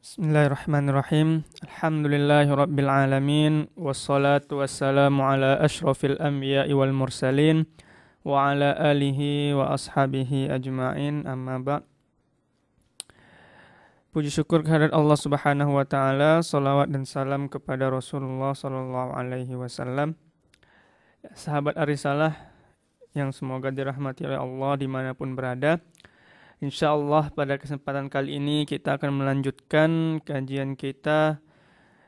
Bismillahirrahmanirrahim. Alhamdulillahirabbil alamin wassalatu wassalamu ala asyrafil anbiya'i wal mursalin wa ala alihi wa ashabihi ajma'in, amma ba'd. Puji syukur kehadirat Allah Subhanahu wa taala, salawat dan salam kepada Rasulullah sallallahu alaihi wasallam. Sahabat Arisalah yang semoga dirahmati oleh Allah dimanapun berada. InsyaAllah pada kesempatan kali ini kita akan melanjutkan kajian kita,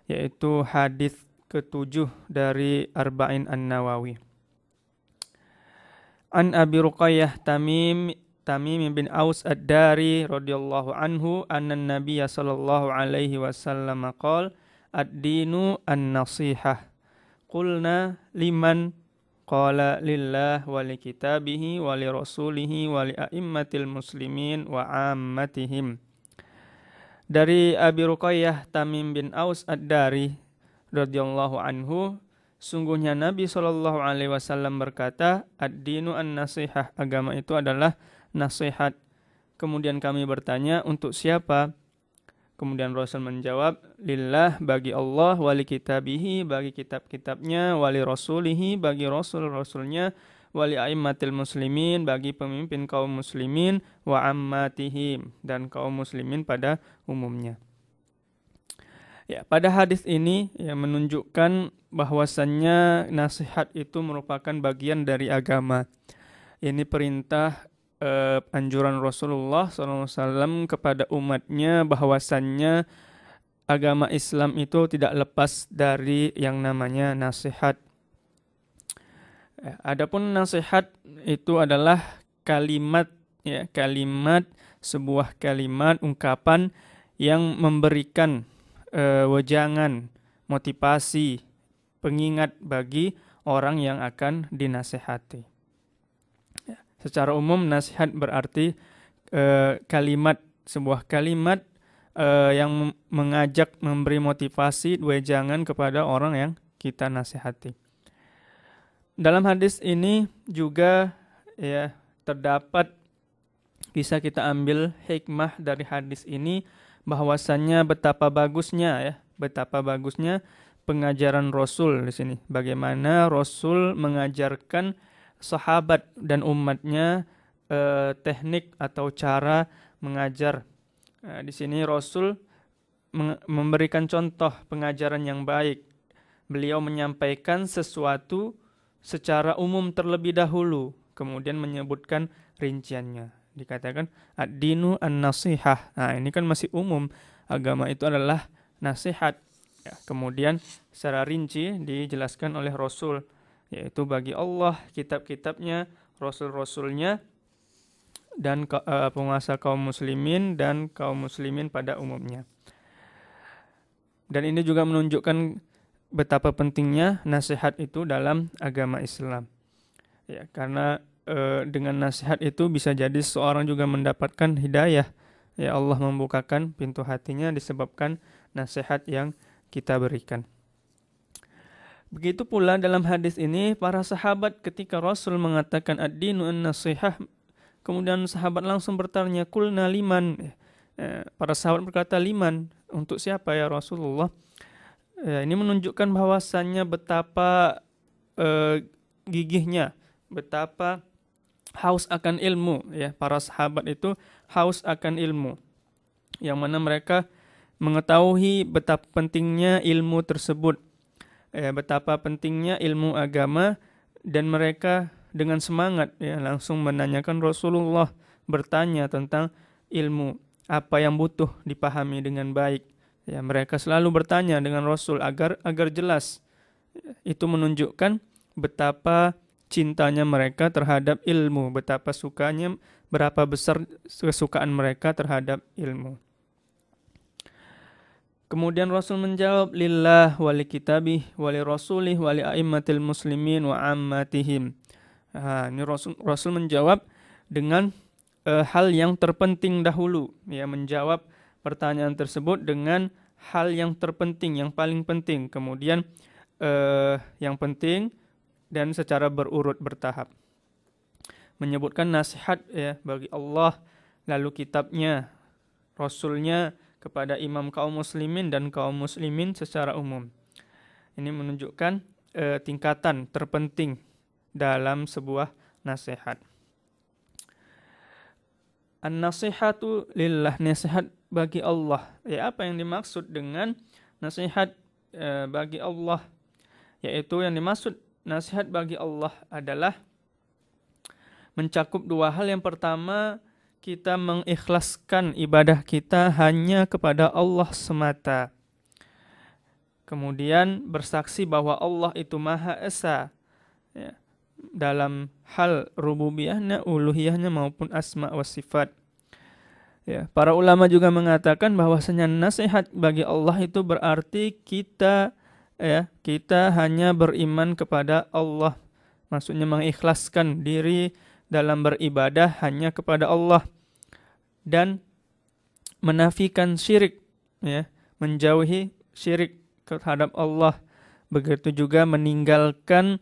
yaitu hadis ke-7 dari Arba'in An-Nawawi. An Abi Ruqayyah Tamim bin Aus Ad-Dari radhiyallahu anhu anna Nabiyya sallallahu alaihi wasallam qala ad-dinu an-nasihah. Qulna liman? Qala lillah wa li kitabihi wa li rasulihi wa li a'immatil muslimin wa ammatihim. Dari Abi Ruqayyah Tamim bin Aus Ad-Dari radhiyallahu anhu, sungguhnya Nabi sallallahu alaihi wasallam berkata, ad-dinu an-nasihah, agama itu adalah nasihat. Kemudian kami bertanya, untuk siapa? Kemudian Rasul menjawab, lillah, bagi Allah, wali kitabihi, bagi kitab-kitabnya, wali rasulihi, bagi rasul-rasulnya, wali a'immatil muslimin, bagi pemimpin kaum muslimin, wa ammatihim, dan kaum muslimin pada umumnya. Ya, pada hadis ini menunjukkan bahwasannya nasihat itu merupakan bagian dari agama. Ini perintah anjuran Rasulullah SAW kepada umatnya bahwasannya agama Islam itu tidak lepas dari yang namanya nasihat. Adapun nasihat itu adalah kalimat, sebuah kalimat ungkapan yang memberikan wejangan, motivasi, pengingat bagi orang yang akan dinasihati. Secara umum nasihat berarti sebuah kalimat yang mengajak, memberi motivasi, wejangan kepada orang yang kita nasihati. Dalam hadis ini juga terdapat, bisa kita ambil hikmah dari hadis ini, bahwasannya betapa bagusnya pengajaran Rasul di sini. Bagaimana Rasul mengajarkan sahabat dan umatnya teknik atau cara mengajar. Di sini Rasul memberikan contoh pengajaran yang baik. Beliau menyampaikan sesuatu secara umum terlebih dahulu, kemudian menyebutkan rinciannya. Dikatakan ad-dinu an-nasihah. Nah, ini kan masih umum. Agama itu adalah nasihat. Kemudian secara rinci dijelaskan oleh Rasul, yaitu bagi Allah, kitab-kitabnya, rasul-rasulnya, dan penguasa kaum muslimin dan kaum muslimin pada umumnya. Dan ini juga menunjukkan betapa pentingnya nasihat itu dalam agama Islam. Ya, karena dengan nasihat itu bisa jadi seorang juga mendapatkan hidayah. Ya, Allah membukakan pintu hatinya disebabkan nasihat yang kita berikan. Begitu pula dalam hadis ini, para sahabat ketika Rasul mengatakan ad-dinu an-nasihah, kemudian sahabat langsung bertanya, qulna liman? Para sahabat berkata, liman? Untuk siapa ya Rasulullah? Ini menunjukkan bahwasannya betapa gigihnya, betapa haus akan ilmu. Para sahabat itu haus akan ilmu, yang mana mereka mengetahui betapa pentingnya ilmu tersebut. Betapa pentingnya ilmu agama, dan mereka dengan semangat langsung menanyakan Rasulullah, bertanya tentang ilmu, apa yang butuh dipahami dengan baik. Mereka selalu bertanya dengan Rasul agar jelas. Itu menunjukkan betapa cintanya mereka terhadap ilmu, berapa besar kesukaan mereka terhadap ilmu. Kemudian Rasul menjawab, lillah wali kitabih wali rasulih wali a'immatil muslimin wa ammatihim. Ini Rasul menjawab dengan hal yang terpenting dahulu. Menjawab pertanyaan tersebut dengan hal yang terpenting, yang paling penting. Kemudian yang penting dan secara berurut, bertahap. Menyebutkan nasihat bagi Allah, lalu kitabnya, Rasulnya, kepada imam kaum muslimin dan kaum muslimin secara umum. Ini menunjukkan tingkatan terpenting dalam sebuah nasihat. An-nasihatu lillah, nasihat bagi Allah. Ya, apa yang dimaksud dengan nasihat bagi Allah? Yaitu yang dimaksud nasihat bagi Allah adalah mencakup dua hal. Yang pertama, kita mengikhlaskan ibadah kita hanya kepada Allah semata. Kemudian bersaksi bahwa Allah itu Maha Esa, ya, dalam hal rububiyahnya, uluhiyahnya maupun asma wa sifat. Ya, para ulama juga mengatakan bahwasanya nasihat bagi Allah itu berarti kita hanya beriman kepada Allah. Maksudnya mengikhlaskan diri dalam beribadah hanya kepada Allah dan menafikan syirik, ya, menjauhi syirik terhadap Allah. Begitu juga meninggalkan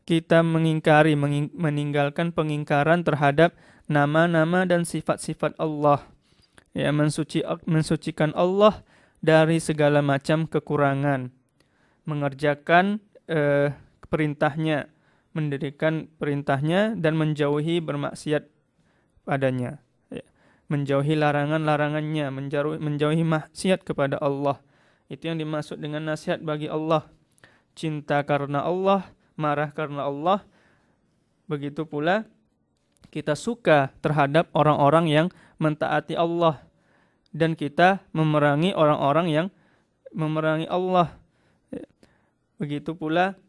kita meninggalkan pengingkaran terhadap nama-nama dan sifat-sifat Allah. Ya, mensucikan Allah dari segala macam kekurangan. Mengerjakan perintahnya, mendirikan perintahnya dan menjauhi bermaksiat padanya. Menjauhi larangan-larangannya, menjauhi maksiat kepada Allah. Itu yang dimaksud dengan nasihat bagi Allah. Cinta karena Allah, marah karena Allah. Begitu pula kita suka terhadap orang-orang yang mentaati Allah, dan kita memerangi orang-orang yang memerangi Allah. Begitu pula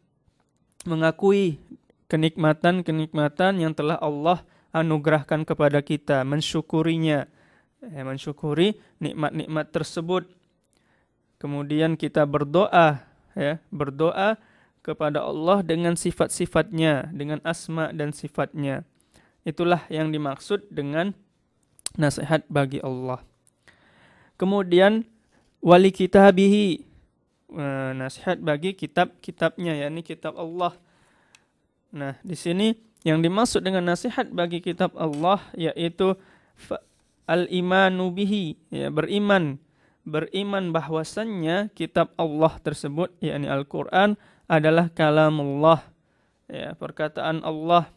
mengakui kenikmatan-kenikmatan yang telah Allah anugerahkan kepada kita, mensyukurinya, mensyukuri nikmat-nikmat tersebut. Kemudian kita berdoa kepada Allah dengan sifat-sifatnya, dengan asma dan sifatnya. Itulah yang dimaksud dengan nasihat bagi Allah. Kemudian wali kitabihi, nasihat bagi kitab-kitabnya, yakni kitab Allah. Nah, di sini yang dimaksud dengan nasihat bagi kitab Allah yaitu al-imanu bihi, ya, beriman bahwasannya kitab Allah tersebut, yakni Al-Qur'an, adalah kalamullah, ya, perkataan Allah,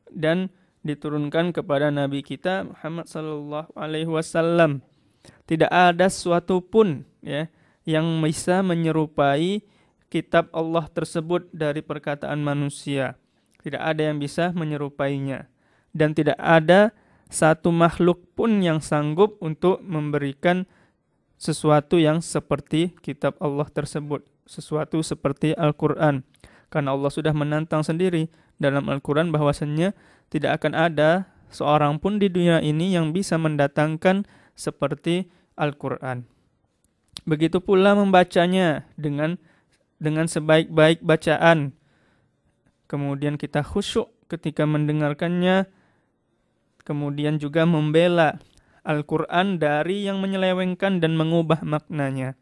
dan diturunkan kepada Nabi kita Muhammad sallallahu alaihi wasallam. Tidak ada sesuatu pun, ya, yang bisa menyerupai kitab Allah tersebut dari perkataan manusia. Tidak ada yang bisa menyerupainya. Dan tidak ada satu makhluk pun yang sanggup untuk memberikan sesuatu yang seperti kitab Allah tersebut. Sesuatu seperti Al-Quran. Karena Allah sudah menantang sendiri dalam Al-Quran bahwasannya tidak akan ada seorang pun di dunia ini yang bisa mendatangkan seperti Al-Quran. Begitu pula membacanya dengan sebaik-baik bacaan. Kemudian kita khusyuk ketika mendengarkannya. Kemudian juga membela Al-Quran dari yang menyelewengkan dan mengubah maknanya.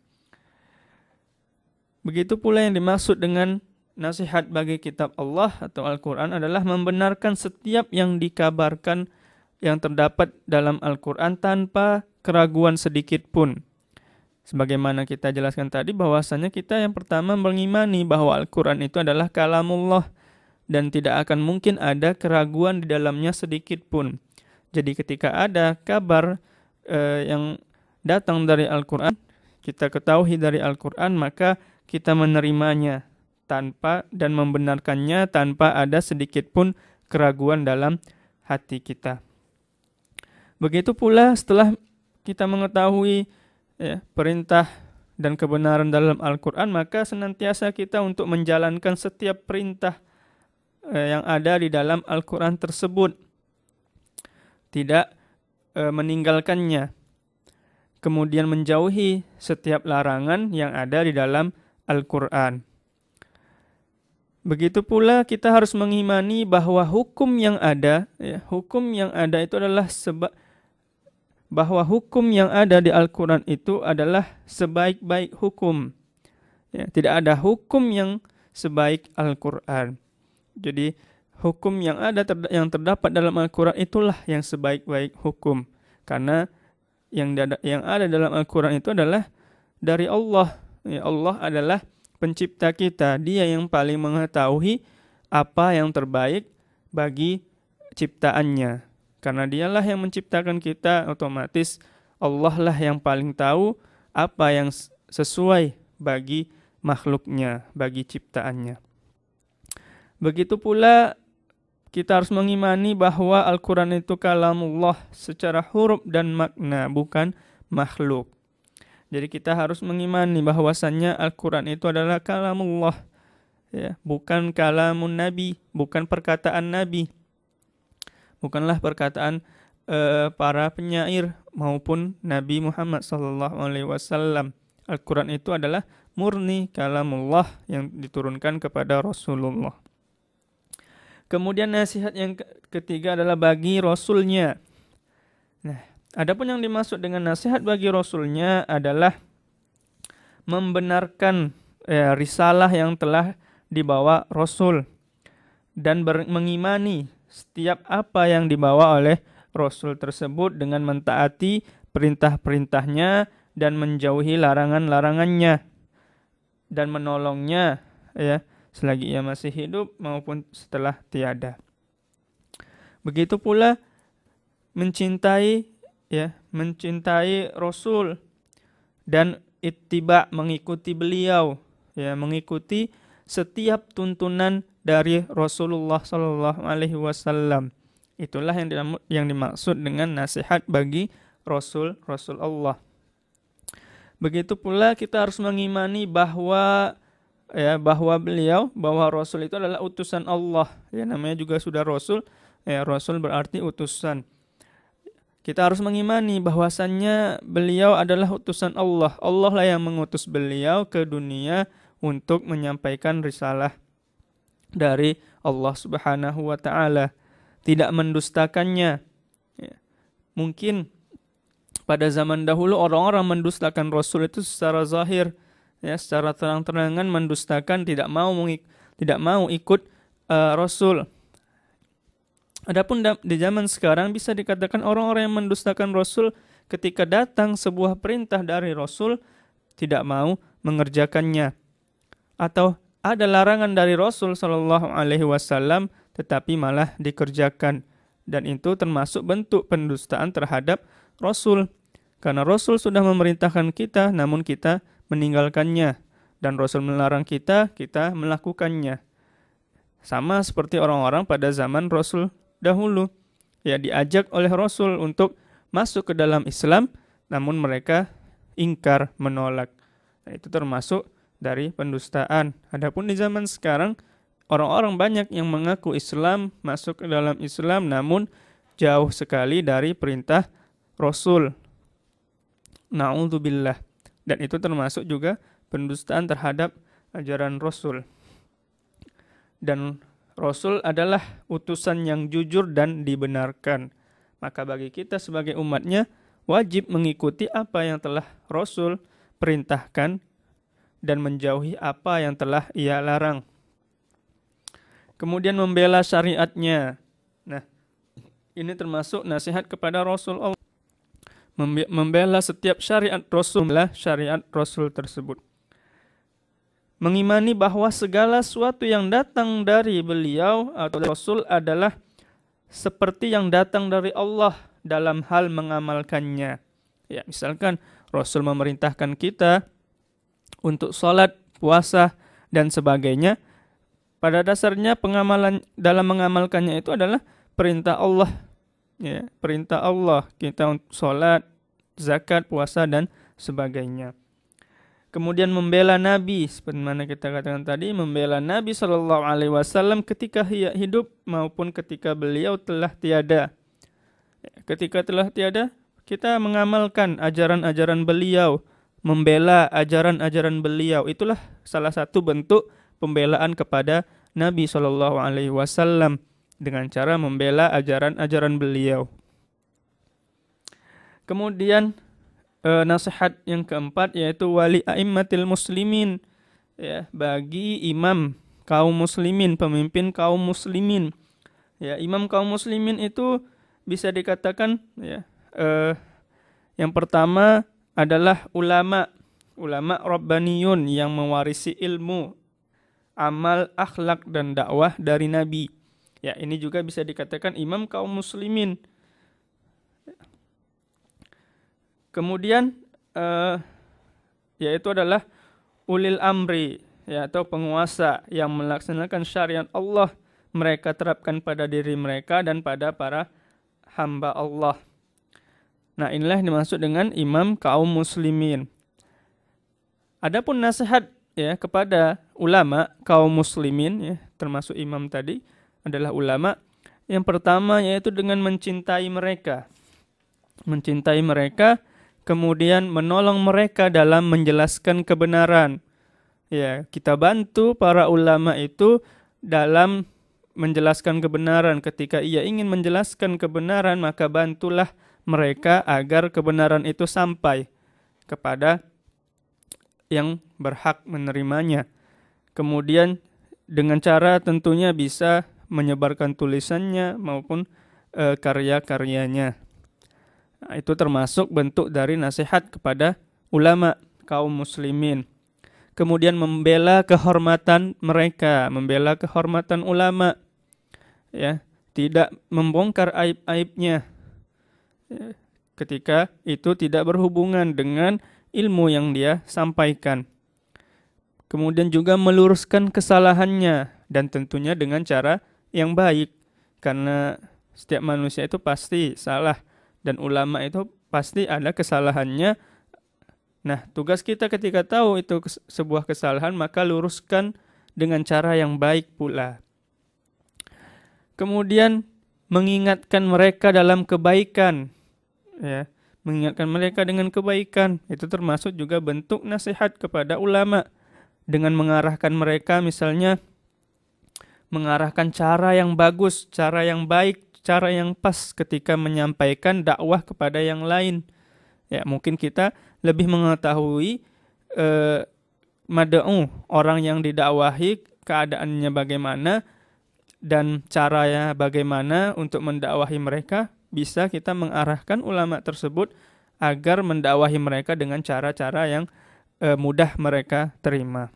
Begitu pula yang dimaksud dengan nasihat bagi kitab Allah atau Al-Quran adalah membenarkan setiap yang dikabarkan yang terdapat dalam Al-Quran tanpa keraguan sedikit pun. Sebagaimana kita jelaskan tadi bahwasanya kita yang pertama mengimani bahwa Al-Quran itu adalah kalamullah dan tidak akan mungkin ada keraguan di dalamnya sedikit pun. Jadi ketika ada kabar yang datang dari Al-Quran, kita ketahui dari Al-Quran, maka kita menerimanya dan membenarkannya tanpa ada sedikit pun keraguan dalam hati kita. Begitu pula setelah kita mengetahui, ya, perintah dan kebenaran dalam Al-Quran, maka senantiasa kita untuk menjalankan setiap perintah yang ada di dalam Al-Quran tersebut. Tidak meninggalkannya. Kemudian menjauhi setiap larangan yang ada di dalam Al-Quran. Begitu pula kita harus mengimani bahwa hukum yang ada, ya, itu adalah bahwa hukum yang ada di Al-Quran itu adalah sebaik-baik hukum. Ya, tidak ada hukum yang sebaik Al-Quran. Jadi hukum yang ada yang terdapat dalam Al-Quran itulah yang sebaik-baik hukum. Karena yang ada dalam Al-Quran itu adalah dari Allah. Ya, Allah adalah pencipta kita. Dia yang paling mengetahui apa yang terbaik bagi ciptaannya. Karena dialah yang menciptakan kita, otomatis Allah lah yang paling tahu apa yang sesuai bagi makhluknya, bagi ciptaannya. Begitu pula kita harus mengimani bahwa Al-Quran itu kalamullah secara huruf dan makna, bukan makhluk. Jadi kita harus mengimani bahwasannya Al-Quran itu adalah kalamullah, ya, bukan kalamun Nabi, bukan perkataan Nabi. Bukanlah perkataan para penyair maupun Nabi Muhammad SAW. Al-Quran itu adalah murni kalamullah yang diturunkan kepada Rasulullah. Kemudian nasihat yang ketiga adalah bagi Rasulnya. Nah, adapun yang dimaksud dengan nasihat bagi Rasulnya adalah membenarkan risalah yang telah dibawa Rasul dan mengimani setiap apa yang dibawa oleh Rasul tersebut dengan mentaati perintah-perintahnya dan menjauhi larangan-larangannya dan menolongnya, ya, selagi ia masih hidup maupun setelah tiada. Begitu pula mencintai Rasul dan ittiba, mengikuti beliau, ya, mengikuti setiap tuntunan dari Rasulullah sallallahu alaihi wasallam. Itulah yang dimaksud dengan nasihat bagi Rasul Allah. Begitu pula kita harus mengimani bahwa Rasul itu adalah utusan Allah. Ya, namanya juga sudah Rasul. Ya, Rasul berarti utusan. Kita harus mengimani bahwasannya beliau adalah utusan Allah. Allah lah yang mengutus beliau ke dunia untuk menyampaikan risalah dari Allah Subhanahu wa taala, tidak mendustakannya. Ya. Mungkin pada zaman dahulu orang-orang mendustakan Rasul itu secara zahir, ya, secara terang-terangan mendustakan, tidak mau ikut Rasul. Adapun di zaman sekarang bisa dikatakan orang-orang yang mendustakan Rasul ketika datang sebuah perintah dari Rasul tidak mau mengerjakannya, atau ada larangan dari Rasul Shallallahu Alaihi Wasallam tetapi malah dikerjakan, dan itu termasuk bentuk pendustaan terhadap Rasul, karena Rasul sudah memerintahkan kita namun kita meninggalkannya, dan Rasul melarang kita melakukannya. Sama seperti orang-orang pada zaman Rasul dahulu, ya, diajak oleh Rasul untuk masuk ke dalam Islam namun mereka ingkar, menolak. Nah, itu termasuk dari pendustaan. Adapun di zaman sekarang orang-orang banyak yang mengaku Islam, masuk ke dalam Islam namun jauh sekali dari perintah Rasul. Na'udzubillah. Dan itu termasuk juga pendustaan terhadap ajaran Rasul. Dan Rasul adalah utusan yang jujur dan dibenarkan. Maka bagi kita sebagai umatnya wajib mengikuti apa yang telah Rasul perintahkan dan menjauhi apa yang telah ia larang. Kemudian membela syariatnya. Nah, ini termasuk nasihat kepada Rasul Allah. Membela setiap syariat Rasul tersebut. Mengimani bahwa segala sesuatu yang datang dari beliau atau Rasul adalah seperti yang datang dari Allah dalam hal mengamalkannya. Ya, misalkan Rasul memerintahkan kita untuk sholat, puasa, dan sebagainya. Pada dasarnya dalam mengamalkannya itu adalah perintah Allah. Ya, perintah Allah kita untuk sholat, zakat, puasa, dan sebagainya. Kemudian membela Nabi, seperti mana kita katakan tadi, membela Nabi SAW ketika hidup maupun ketika beliau telah tiada. Ketika telah tiada, kita mengamalkan ajaran-ajaran beliau, membela ajaran-ajaran beliau. Itulah salah satu bentuk pembelaan kepada Nabi SAW dengan cara membela ajaran-ajaran beliau. Kemudian nasihat yang keempat yaitu wali a'immatil muslimin, ya, bagi imam kaum muslimin, pemimpin kaum muslimin. Ya, imam kaum muslimin itu bisa dikatakan, ya, Yang pertama adalah ulama Rabbaniyun yang mewarisi ilmu, amal, akhlak, dan dakwah dari Nabi. Ya, ini juga bisa dikatakan imam kaum muslimin. Kemudian yaitu adalah ulil amri, ya, atau penguasa yang melaksanakan syariat Allah, mereka terapkan pada diri mereka dan pada para hamba Allah. Nah, inilah yang dimaksud dengan imam kaum muslimin. Adapun nasihat, ya, kepada ulama kaum muslimin, ya, termasuk imam tadi adalah ulama. Yang pertama yaitu dengan mencintai mereka. Mencintai mereka, kemudian menolong mereka dalam menjelaskan kebenaran. Ya, kita bantu para ulama itu dalam menjelaskan kebenaran. Ketika ia ingin menjelaskan kebenaran, maka bantulah mereka agar kebenaran itu sampai kepada yang berhak menerimanya. Kemudian dengan cara tentunya bisa menyebarkan tulisannya maupun karya-karyanya. Nah, itu termasuk bentuk dari nasihat kepada ulama kaum muslimin. Kemudian membela kehormatan mereka, membela kehormatan ulama, ya, tidak membongkar aib-aibnya, ya, ketika itu tidak berhubungan dengan ilmu yang dia sampaikan. Kemudian juga meluruskan kesalahannya, dan tentunya dengan cara yang baik, karena setiap manusia itu pasti salah dan ulama itu pasti ada kesalahannya. Nah, tugas kita ketika tahu itu sebuah kesalahan, maka luruskan dengan cara yang baik pula. Kemudian mengingatkan mereka dalam kebaikan, ya, mengingatkan mereka dengan kebaikan, itu termasuk juga bentuk nasihat kepada ulama, dengan mengarahkan mereka, misalnya mengarahkan cara yang bagus, cara yang baik, cara yang pas ketika menyampaikan dakwah kepada yang lain. Ya, mungkin kita lebih mengetahui mad'u, orang yang didakwahi, keadaannya bagaimana dan caranya bagaimana untuk mendakwahi mereka. Bisa kita mengarahkan ulama tersebut agar mendakwahi mereka dengan cara-cara yang mudah mereka terima.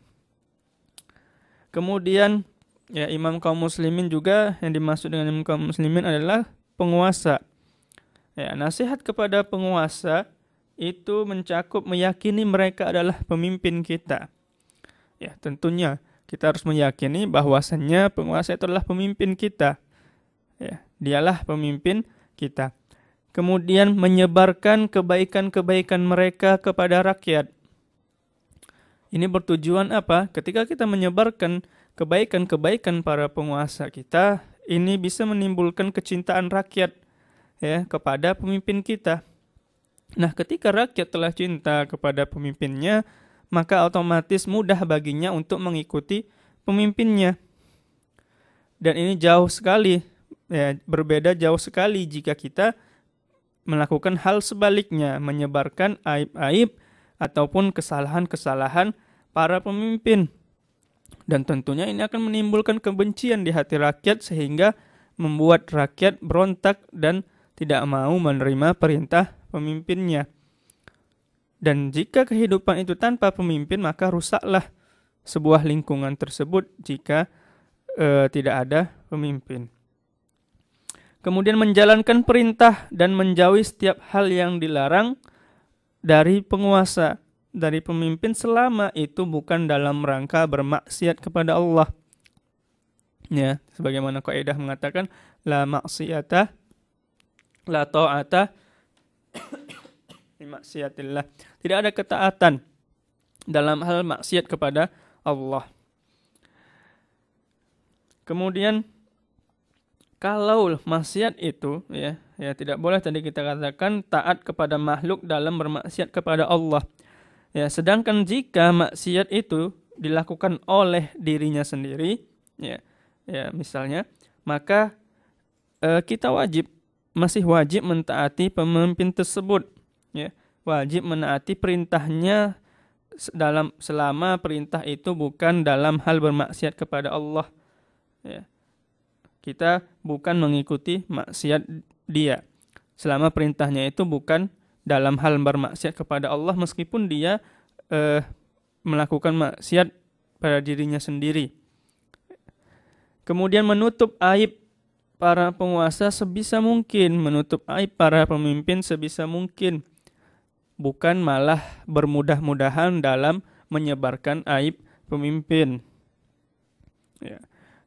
Kemudian, ya, imam kaum muslimin juga, yang dimaksud dengan imam kaum muslimin adalah penguasa. Ya, nasihat kepada penguasa itu mencakup meyakini mereka adalah pemimpin kita. Ya, tentunya kita harus meyakini bahwasannya penguasa itu adalah pemimpin kita. Ya, dialah pemimpin kita. Kemudian menyebarkan kebaikan-kebaikan mereka kepada rakyat. Ini bertujuan apa? Ketika kita menyebarkan kebaikan-kebaikan para penguasa kita, ini bisa menimbulkan kecintaan rakyat, ya, kepada pemimpin kita. Nah, ketika rakyat telah cinta kepada pemimpinnya, maka otomatis mudah baginya untuk mengikuti pemimpinnya. Dan ini jauh sekali, ya, berbeda jauh sekali jika kita melakukan hal sebaliknya, menyebarkan aib-aib ataupun kesalahan-kesalahan para pemimpin. Dan tentunya ini akan menimbulkan kebencian di hati rakyat, sehingga membuat rakyat berontak dan tidak mau menerima perintah pemimpinnya. Dan jika kehidupan itu tanpa pemimpin, maka rusaklah sebuah lingkungan tersebut jika tidak ada pemimpin. Kemudian menjalankan perintah dan menjauhi setiap hal yang dilarang dari penguasa, dari pemimpin, selama itu bukan dalam rangka bermaksiat kepada Allah. Ya, sebagaimana kaidah mengatakan la maksiata la ta'ata maksiatillah. Tidak ada ketaatan dalam hal maksiat kepada Allah. Kemudian kalau maksiat itu, ya tidak boleh, tadi kita katakan taat kepada makhluk dalam bermaksiat kepada Allah. Ya, sedangkan jika maksiat itu dilakukan oleh dirinya sendiri, ya misalnya, maka kita masih wajib mentaati pemimpin tersebut. Ya, wajib menaati perintahnya selama perintah itu bukan dalam hal bermaksiat kepada Allah. Ya, kita bukan mengikuti maksiat dia selama perintahnya itu bukan dalam hal bermaksiat kepada Allah meskipun dia melakukan maksiat pada dirinya sendiri. Kemudian menutup aib para penguasa sebisa mungkin, menutup aib para pemimpin sebisa mungkin, bukan malah bermudah-mudahan dalam menyebarkan aib pemimpin. Ya.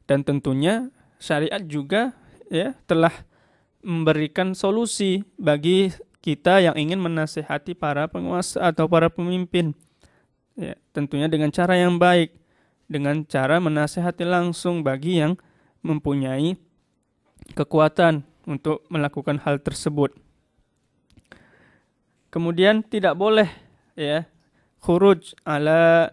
Dan tentunya syariat juga ya telah memberikan solusi bagi kita yang ingin menasihati para penguasa atau para pemimpin. Ya, tentunya dengan cara yang baik, dengan cara menasihati langsung bagi yang mempunyai kekuatan untuk melakukan hal tersebut. Kemudian tidak boleh ya khuruj ala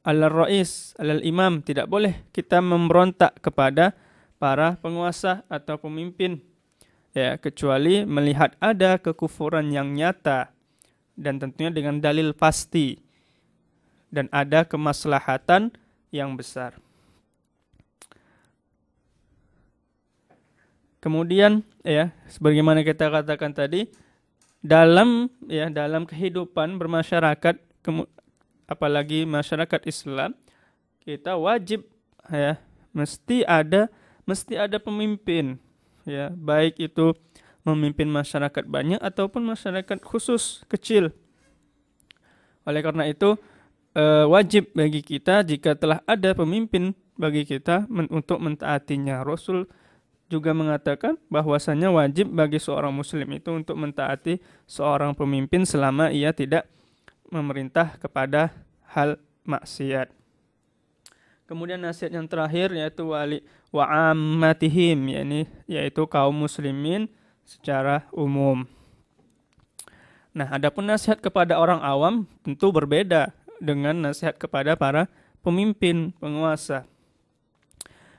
al-rais, al-imam, tidak boleh kita memberontak kepada para penguasa atau pemimpin ya, kecuali melihat ada kekufuran yang nyata dan tentunya dengan dalil pasti dan ada kemaslahatan yang besar. Kemudian ya sebagaimana kita katakan tadi, dalam kehidupan bermasyarakat, apalagi masyarakat Islam, kita wajib ya mesti ada pemimpin ya, baik itu memimpin masyarakat banyak ataupun masyarakat khusus kecil. Oleh karena itu wajib bagi kita jika telah ada pemimpin bagi kita untuk mentaatinya. Rasul juga mengatakan bahwasanya wajib bagi seorang muslim itu untuk mentaati seorang pemimpin selama ia tidak memerintah kepada hal maksiat. Kemudian nasihat yang terakhir yaitu wa ammatihim, yaitu kaum muslimin secara umum. Nah, adapun nasihat kepada orang awam tentu berbeda dengan nasihat kepada para pemimpin, penguasa.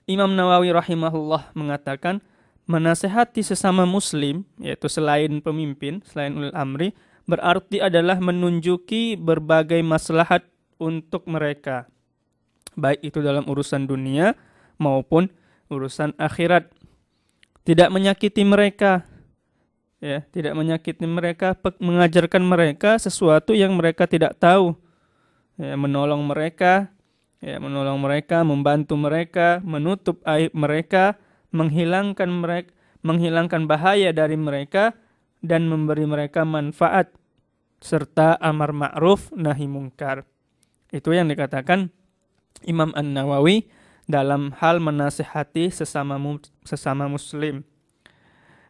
Imam Nawawi rahimahullah mengatakan menasihati sesama muslim, yaitu selain pemimpin, selain ulil amri, berarti adalah menunjuki berbagai maslahat untuk mereka, baik itu dalam urusan dunia maupun urusan akhirat. Tidak menyakiti mereka, ya, tidak menyakiti mereka, mengajarkan mereka sesuatu yang mereka tidak tahu, ya, menolong mereka, membantu mereka, menutup aib mereka, menghilangkan bahaya dari mereka, dan memberi mereka manfaat serta amar ma'ruf nahi mungkar. Itu yang dikatakan Imam An-Nawawi dalam hal menasihati sesama muslim.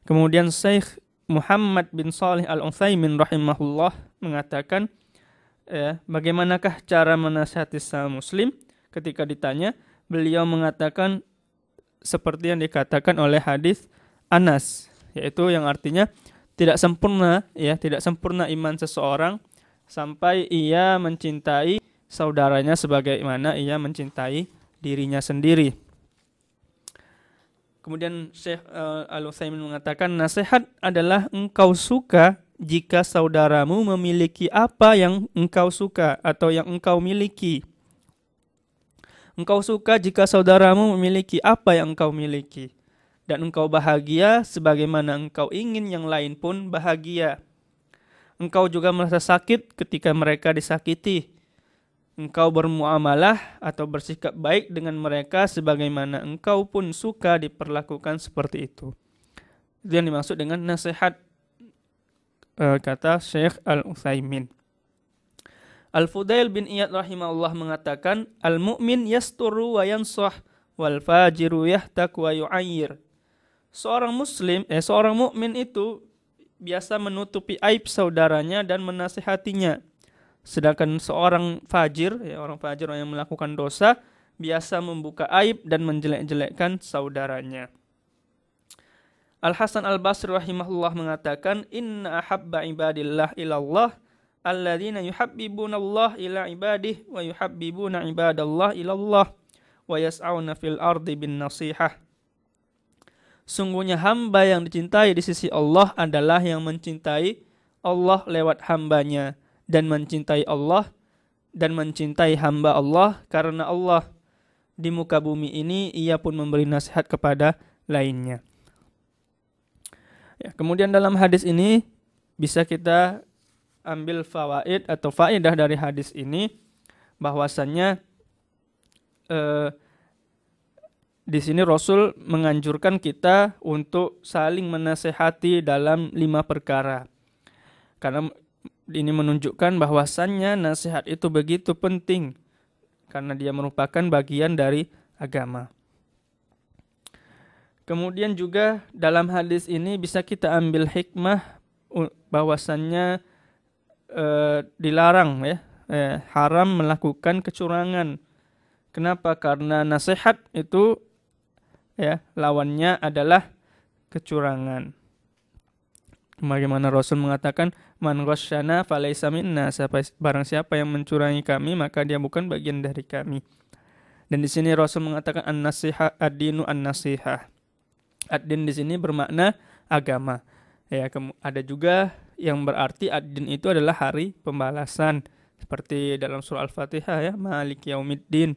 Kemudian Syekh Muhammad bin Shalih Al-Utsaimin rahimahullah mengatakan, bagaimanakah cara menasihati sesama muslim? Ketika ditanya, beliau mengatakan seperti yang dikatakan oleh hadis Anas, yaitu yang artinya tidak sempurna iman seseorang sampai ia mencintai saudaranya sebagaimana ia mencintai dirinya sendiri. Kemudian Syekh Al-Utsaimin mengatakan, nasihat adalah engkau suka jika saudaramu memiliki apa yang engkau suka atau yang engkau miliki. Engkau suka jika saudaramu memiliki apa yang engkau miliki. Dan engkau bahagia sebagaimana engkau ingin yang lain pun bahagia. Engkau juga merasa sakit ketika mereka disakiti. Engkau bermuamalah atau bersikap baik dengan mereka sebagaimana engkau pun suka diperlakukan seperti itu. Itu yang dimaksud dengan nasihat, kata Syekh Al-Utsaimin. Al-Fudail bin Iyad rahimahullah mengatakan, al-mu'min yasturu wa yansah wal fajiru yahtak wa yu'ayyir. Seorang mukmin itu biasa menutupi aib saudaranya dan menasihatinya. Sedangkan seorang fajir, orang yang melakukan dosa, biasa membuka aib dan menjelek-jelekkan saudaranya. Al-Hasan Al-Basri rahimahullah mengatakan, inna ahabba ibadillah ilallah alladzina yuhabbibunallah ila ibadih wa yuhabbibuna ibadallah ilallah wa yas'auna fil ardi bin nasihah. Sungguhnya hamba yang dicintai di sisi Allah adalah yang mencintai Allah lewat hambanya, dan mencintai Allah dan mencintai hamba Allah karena Allah. Di muka bumi ini ia pun memberi nasihat kepada lainnya. Ya, kemudian dalam hadis ini bisa kita ambil fawaid atau faedah dari hadis ini, bahwasannya di sini Rasul menganjurkan kita untuk saling menasehati dalam 5 perkara. Karena ini menunjukkan bahwasannya nasihat itu begitu penting, karena dia merupakan bagian dari agama. Kemudian juga dalam hadis ini bisa kita ambil hikmah bahwasannya dilarang ya, haram melakukan kecurangan. Kenapa? Karena nasihat itu ya lawannya adalah kecurangan. Bagaimana Rasul mengatakan, man ghasyana falaysa minna, barang siapa yang mencurangi kami maka dia bukan bagian dari kami. Dan di sini Rasul mengatakan an-nasihah ad-dinu an-nasihah. Ad-din di sini bermakna agama. Ya, ada juga yang berarti ad-din itu adalah hari pembalasan, seperti dalam surah Al-Fatihah ya, Maliki Yaumiddin,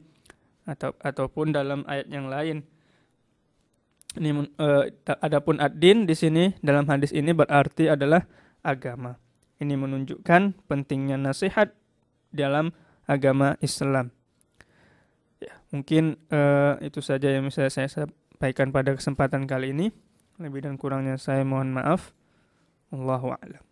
ataupun dalam ayat yang lain. Ini adapun ad-din di sini dalam hadis ini berarti adalah agama. Ini menunjukkan pentingnya nasihat dalam agama Islam. Ya, mungkin itu saja yang bisa saya sampaikan pada kesempatan kali ini. Lebih dan kurangnya saya mohon maaf. Wallahu a'lam.